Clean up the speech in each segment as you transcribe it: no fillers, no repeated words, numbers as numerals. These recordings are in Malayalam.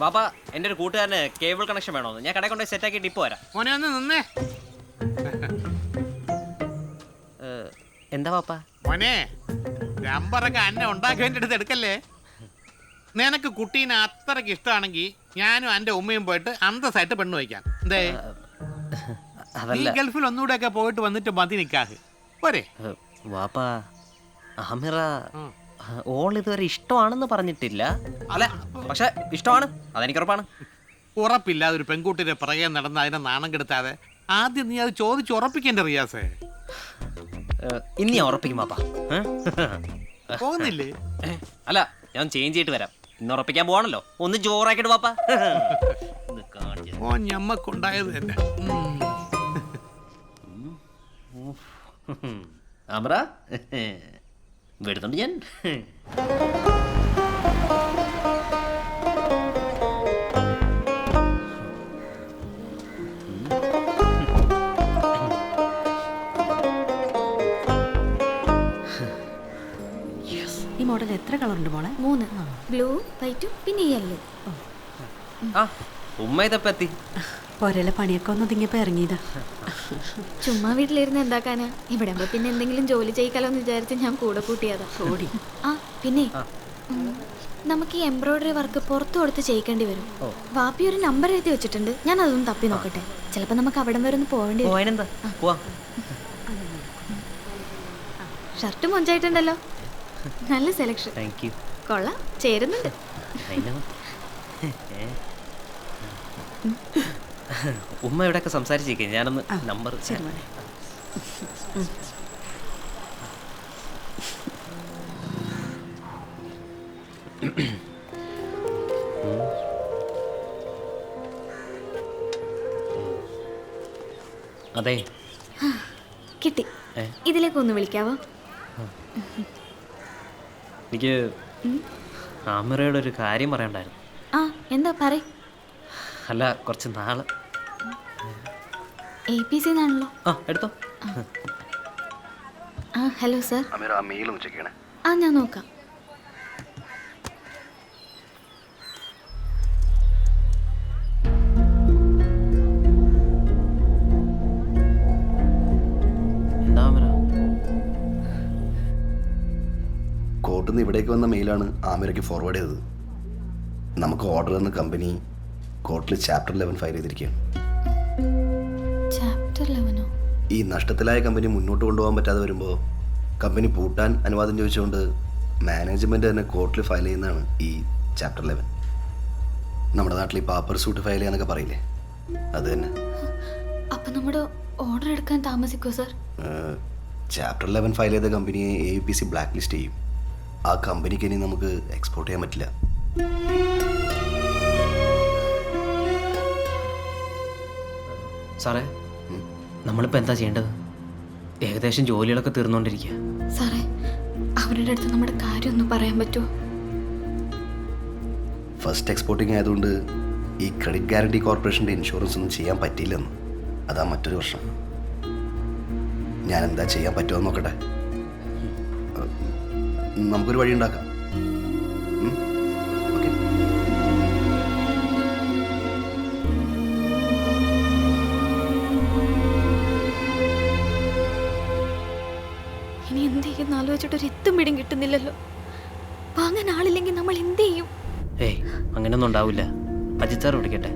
വാപ്പ എൻ്റെ ഒരു കൂട്ടുകാരന് കേബിൾ കണക്ഷൻ വേണമെന്ന് ഞാൻ കടയിൽ കൊണ്ടുപോയി സെറ്റാക്കിയിട്ട് ഇപ്പോൾ വരാം. മോനെ ഒന്ന് നിന്നേ. എന്താ വാപ്പ? മോനെ നമ്പറൊക്കെ അന്നെ ഉണ്ടാക്കേണ്ട അടുത്ത് എടുക്കല്ലേ. നിനക്ക് കുട്ടീനെ അത്രയ്ക്ക് ഇഷ്ടമാണെങ്കിൽ ഞാനും എൻ്റെ ഉമ്മയും പോയിട്ട് അന്തസ്സായിട്ട് പെണ്ണ് വയ്ക്കാം. എന്തേ നീ ഗൾഫിൽ ഒന്നുകൂടെ ഒക്കെ പോയിട്ട് വന്നിട്ട് മതി നിക്കാഹ് പോരെ. വാപ്പ ആമിറ ഓൾ ഇതുവരെ ഇഷ്ടമാണെന്ന് പറഞ്ഞിട്ടില്ല. അല്ല പക്ഷെ ഇഷ്ടമാണ്, അതെനിക്ക് ഉറപ്പാണ്. ഉറപ്പില്ലാതെ ഒരു പെൺകുട്ടിയുടെ പിറകെ നടന്ന് അതിനെ നാണം കെടുത്താതെ ആദ്യം നീ അത് ചോദിച്ച് ഉറപ്പിക്കേണ്ട റിയാസേ. ഇനി ഞാൻ ഉറപ്പിക്കും വാപ്പ. പോകുന്നില്ലേ? അല്ല ഞാൻ ചേഞ്ച് ചെയ്തിട്ട് വരാം. ഇന്ന് ഉറപ്പിക്കാൻ പോവാണല്ലോ, ഒന്ന് ജോറാക്കിട്ട് വാപ്പ. ഓ ഞമ്മക്കുണ്ടായത് തന്നെ. ആമിറ വരുന്നുണ്ട് ഞാൻ. ഈ മോഡൽ എത്ര കളറുണ്ട് മോളെ? 3, ബ്ലൂ വൈറ്റും പിന്നെ യെല്ലോ. ആ ഉമ്മ ഇതപ്പം എത്തി. പോരല്ലേ പണിയൊക്കെ ഒന്ന് ഒതുങ്ങിയപ്പോ ഇറങ്ങിയതാ. ചുമ്മാ വീട്ടിലിരുന്ന് എന്താക്കാനാ, ഇവിടെ ആകുമ്പോ പിന്നെ എന്തെങ്കിലും ജോലി ചെയ്യിക്കാലോ എന്ന് വിചാരിച്ച് ഞാൻ കൂടെ കൂട്ടിയതാ. ഓടി. ആ പിന്നെ നമുക്ക് ഈ എംബ്രോയിഡറി വർക്ക് പുറത്തു കൊടുത്ത് ചെയ്യിക്കേണ്ടി വരും. വാപ്പി ഒരു നമ്പർ എഴുതി വെച്ചിട്ടുണ്ട്, ഞാൻ അതൊന്ന് തപ്പി നോക്കട്ടെ. ചിലപ്പോ നമുക്ക് അവിടം വരെ ഒന്ന് പോവേണ്ടി വരും. ഷർട്ട് മൊഞ്ചായിട്ടുണ്ടല്ലോ, നല്ല സെലക്ഷൻ. കൊള്ളാം, ചേരുന്നുണ്ട്. ഉമ്മ ഇവിടെയൊക്കെ സംസാരിച്ചിരിക്കേ, ഞാനൊന്ന് നമ്പർ. അതെ കിട്ടി. ഇതിലേക്ക് ഒന്ന് വിളിക്കാവോ? എനിക്ക് ആമിറയോട് ഒരു കാര്യം പറയണ്ടായിരുന്നു. ആ എന്താ പറയ്. അല്ല കുറച്ച് നാള്. APC ആണല്ലോ. ആ എടുത്തോ. ആ ഹലോ സർ. ആ ഞാൻ നോക്കാം. എന്താ ആമിറ? കോർട്ടിൽ നിന്ന് ഇവിടേക്ക് വന്ന മെയിലാണ് ആമിറയ്ക്ക് ഫോർവേഡ് ചെയ്തത്. നമുക്ക് ഓർഡർ തന്ന കമ്പനി കോർട്ടിൽ ചാപ്റ്റർ 11 ഫയൽ ചെയ്തിരിക്കുകയാണ്. ചാപ്റ്റർ 11? ഈ നഷ്ടത്തിലായ കമ്പനി മുന്നോട്ട് കൊണ്ടുപോകാൻ പറ്റാതെ വരുമ്പോൾ കമ്പനി പൂട്ടാൻ അനുവാദം ചോദിച്ചുകൊണ്ട് മാനേജ്മെൻറ്റ് തന്നെ കോർട്ടിൽ ഫയൽ ചെയ്യുന്നതാണ് ഈ ചാപ്റ്റർ 11. നമ്മുടെ നാട്ടിൽ ഈ പാപ്പർ സൂട്ട് ഫയൽ ചെയ്യാന്നൊക്കെ പറയില്ലേ, അത് തന്നെ. അപ്പം നമ്മുടെ ഓർഡർ എടുക്കാൻ താമസിക്കുമോ സർ? ചാപ്റ്റർ 11 ഫയൽ ചെയ്ത കമ്പനിയെ APC ബ്ലാക്ക് ലിസ്റ്റ് ചെയ്യും. ആ കമ്പനിക്ക് ഇനി നമുക്ക് എക്സ്പോർട്ട് ചെയ്യാൻ പറ്റില്ല. സാറേ നമ്മളിപ്പോൾ എന്താ ചെയ്യേണ്ടത്? ഏകദേശം ജോലികളൊക്കെ തീർന്നുകൊണ്ടിരിക്കുക. സാറേ അവരുടെ അടുത്ത് നമ്മുടെ കാര്യം ഒന്ന് പറയാൻ പറ്റുമോ? ഫസ്റ്റ് എക്സ്പോർട്ടിങ് ആയതുകൊണ്ട് ഈ ക്രെഡിറ്റ് ഗ്യാരണ്ടി കോർപ്പറേഷൻ്റെ ഇൻഷുറൻസ് ഒന്നും ചെയ്യാൻ പറ്റിയില്ലെന്ന്. അതാ മറ്റൊരു പ്രശ്നം. ഞാൻ എന്താ ചെയ്യാൻ പറ്റുമോ നോക്കട്ടെ. നമുക്കൊരു വഴി ഉണ്ടാക്കാം. ഓക്കെ. ഇനി എന്ത് ചെയ്യുന്ന ആലോചിച്ചിട്ടൊരു എത്തും പിടിയും കിട്ടുന്നില്ലല്ലോ. വാങ്ങാൻ ആളില്ലെങ്കിൽ നമ്മൾ എന്ത് ചെയ്യും? ഏയ് അങ്ങനെയൊന്നും ഉണ്ടാവില്ല. അജിത് സാർ വിളിക്കട്ടെ,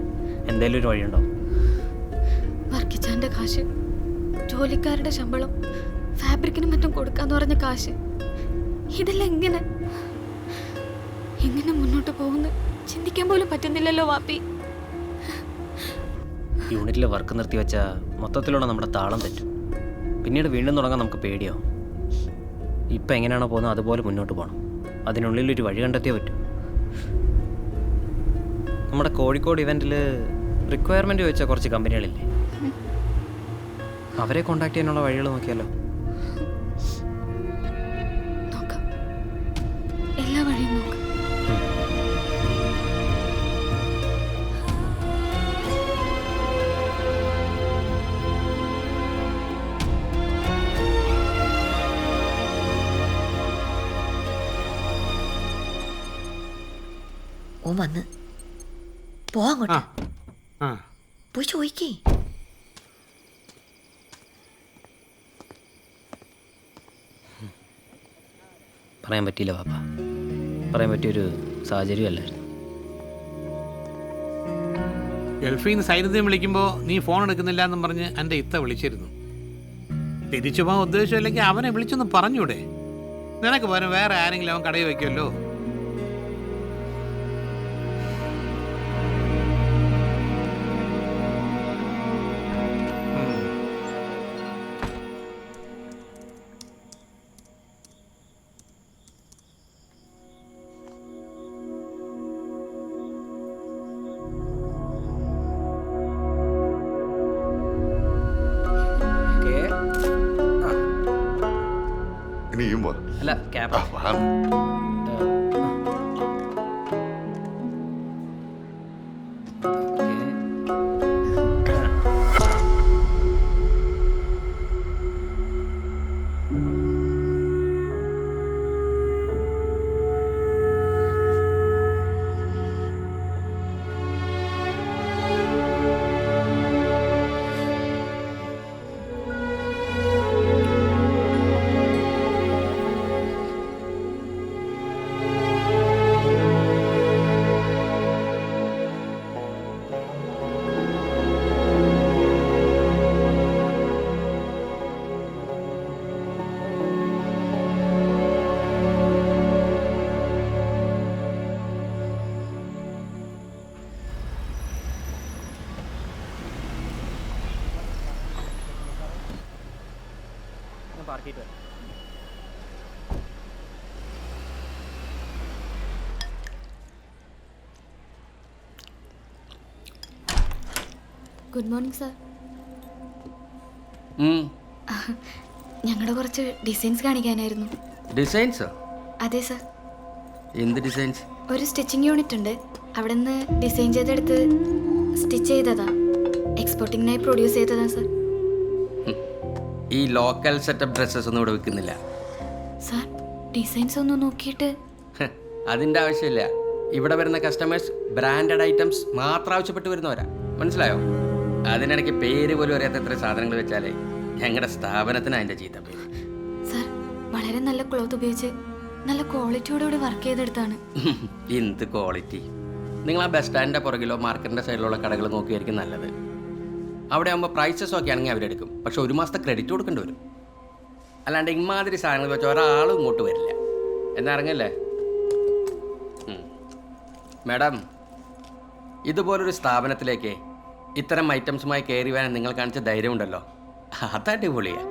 എന്തേലും ഒരു വഴിയുണ്ടോ? വർക്കിച്ചാൻ്റെ കാശ്, ജോലിക്കാരുടെ ശമ്പളം, ഫാബ്രിക്കിനും മറ്റും കൊടുക്കാന്ന് പറഞ്ഞ കാശ്, ഇതെല്ലാം എങ്ങനെ മുന്നോട്ട് പോകുന്നു ചിന്തിക്കാൻ പോലും പറ്റുന്നില്ലല്ലോ വാപ്പി. യൂണിറ്റിലെ വർക്ക് നിർത്തി വെച്ചാൽ മൊത്തത്തിലുള്ള നമ്മുടെ താളം തെറ്റും. പിന്നീട് വീണ്ടും തുടങ്ങാൻ നമുക്ക് പേടിയാവും. ഇപ്പം എങ്ങനെയാണോ പോകുന്നത് അതുപോലെ മുന്നോട്ട് പോകണം. അതിനുള്ളിലൊരു വഴി കണ്ടെത്തിയേ പറ്റൂ. നമ്മുടെ കോഴിക്കോട് ഇവൻറ്റിൽ റിക്വയർമെൻറ്റ് ചോദിച്ച കുറച്ച് കമ്പനികളില്ലേ, അവരെ കോൺടാക്ട് ചെയ്യാനുള്ള വഴികൾ നോക്കിയാലോ? നോക്കാം, എല്ലാ വഴിയും നോക്കാം. ഓൻ വന്ന് പോവാങ്ങോട്ട്. ആ പോയി ചോദിക്കേ. പറയാൻ പറ്റിയില്ല പാപ്പ, പറയാൻ പറ്റിയൊരു സാഹചര്യം അല്ലായിരുന്നു. ഗൾഫിൽ നിന്ന് സൈന്യത്തിന് വിളിക്കുമ്പോൾ നീ ഫോൺ എടുക്കുന്നില്ല എന്നും പറഞ്ഞ് എൻ്റെ ഇത്ത വിളിച്ചിരുന്നു. തിരിച്ചു പോകാൻ ഉദ്ദേശമില്ലെങ്കിൽ അവനെ വിളിച്ചൊന്ന് പറഞ്ഞൂടെ? നിനക്ക് പകരം വേറെ ആരെങ്കിലും അവൻ കടയിൽ വയ്ക്കുമല്ലോ. ഇനിയും വാ. അല്ല ആ, ക്യാബ് വാ. പാർക്ക് ചെയ്തിട്ട് വരാം. Good morning sir. ഉം. ഞങ്ങളുടെ കുറച്ച് ഡിസൈൻസ് കാണിക്കാനായിരുന്നു. ഡിസൈൻസോ? അതെ സർ. എന്ത് ഡിസൈൻസ്? ഒരു സ്റ്റിച്ചിങ് യൂണിറ്റ് ഉണ്ട്. അവിടെ നിന്ന് ഡിസൈൻ ചെയ്തെടുത്ത് സ്റ്റിച്ച് ചെയ്തതാ. എക്സ്പോർട്ടിങ്ങിനായി പ്രൊഡ്യൂസ് ചെയ്തതാ സർ. ഈ ലോക്കൽ സെറ്റപ്പ് ഡ്രസ്സസ് ഒന്നും ഇവിടെ വിൽക്കുന്നില്ല. സർ ഡിസൈൻസ് ഒന്ന് നോക്കിയിട്ട്. അതിൻ്റെ ആവശ്യമില്ല. ഇവിടെ വരുന്ന കസ്റ്റമേഴ്സ് ബ്രാൻഡഡ് ഐറ്റംസ് മാത്രം ആവശ്യപ്പെട്ട് വരുന്നവരാ. മനസ്സിലായോ? അതിനിടയ്ക്ക് പേര് പോലും അറിയാത്ത എത്ര സാധനങ്ങൾ വെച്ചാലേ ഞങ്ങളുടെ സ്ഥാപനത്തിന് അതിൻ്റെ ചീത്ത പേര്. സർ വളരെ നല്ല ക്ലോത്ത് ഉപയോഗിച്ച് നല്ല ക്വാളിറ്റിയോടുകൂടി വർക്ക് ചെയ്തെടുത്താണ്. എന്ത് ക്വാളിറ്റി! നിങ്ങൾ ആ ബസ് സ്റ്റാൻഡിൻ്റെ പുറകിലോ മാർക്കറ്റിൻ്റെ സൈഡിലുള്ള കടകൾ നോക്കിയായിരിക്കും നല്ലത്. അവിടെ ആകുമ്പോൾ പ്രൈസസ് ഒക്കെ ആണെങ്കിൽ അവരെടുക്കും. പക്ഷെ 1 മാസത്തെ ക്രെഡിറ്റ് കൊടുക്കേണ്ടി വരും. അല്ലാണ്ട് ഇമാതിരി സാധനങ്ങൾ വെച്ചാൽ ഒരാളും ഇങ്ങോട്ട് വരില്ല. എന്നാ ഇറങ്ങല്ലേ? മാഡം, ഇതുപോലൊരു സ്ഥാപനത്തിലേക്ക് ഇത്തരം ഐറ്റംസുമായി കയറി വരാൻ നിങ്ങൾ കാണിച്ച ധൈര്യമുണ്ടല്ലോ, അതടിപൊളിയാണ്.